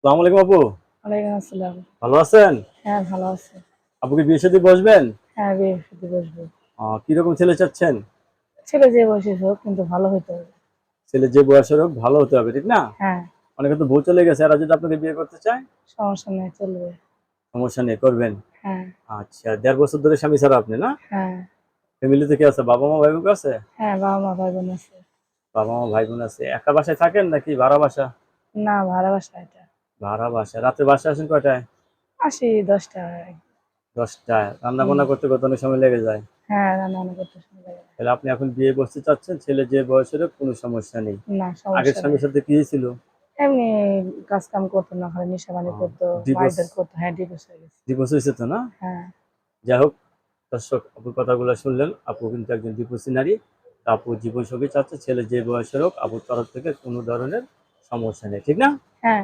আসসালামু আলাইকুম আপু। ওয়ালাইকুম আসসালাম। ভালো আছেন? হ্যাঁ, ভালো আছি। আপু কি বিয়ে শাদী বসবেন? হ্যাঁ, বিয়ে শাদী বসবো। কিরকম ছেলে চাচ্ছেন? ছেলে যে বয়সী হোক কিন্তু ভালো হইতে হবে। ছেলে যে বয়সের হোক ভালো হতে হবে, ঠিক না? হ্যাঁ, অনেকে তো বউ চলে গেছে, এরা যদি আপনাকে বিয়ে করতে চায় সমস্যা নেই, চলবে। সমস্যা নেই, করবেন। হ্যাঁ, আচ্ছা, ১.৫ বছর ধরে স্বামী ছাড়া আপনি না? হ্যাঁ, ফ্যামিলিতে কে আছে? বাবা মা ভাই বোন আছে? হ্যাঁ, বাবা-মা, ভাই-বোন আছে। বাবা মা ভাই বোন আছে। একা বাসায় থাকেন নাকি ভাড়া বাসা? না, ভাড়া বাসা এটা। ভাড়া বাসা। রাতে বাসায় আসেন কয়টায়? আসি ১০টায়। ১০টায়। রান্না হুম। বান্না করতে কত অনেক সময় লেগে যায়। হ্যাঁ, রান্না-বান্না করতে সময় লাগে না। তাহলে আপনি এখন বিয়ে বসতে চাচ্ছেন, ছেলে যে বয়সের হোক কোনো সমস্যা নেই। না, আগের সমস্যা নেই। স্বামীর সাথে কি হয়েছিল? এমনি কাজ-কাম করতো না, খালি নেশাপানি করতো, ডিভোর্স মারধর করতো। হ্যাঁ, ডিভোর্স হয়ে গেছে। ডিভোর্স হয়েছে তো না? হ্যাঁ, যাই হোক, দর্শক আপুর কথাগুলো শুনলেন। আপু কিন্তু একজন ডিভোর্সি নারী। তা আপু জীবনসঙ্গী চাচ্ছে, ছেলে যে বয়সের হোক আপুর তরফ থেকে কোনো ধরনের সমস্যা নেই, ঠিক না? হ্যাঁ।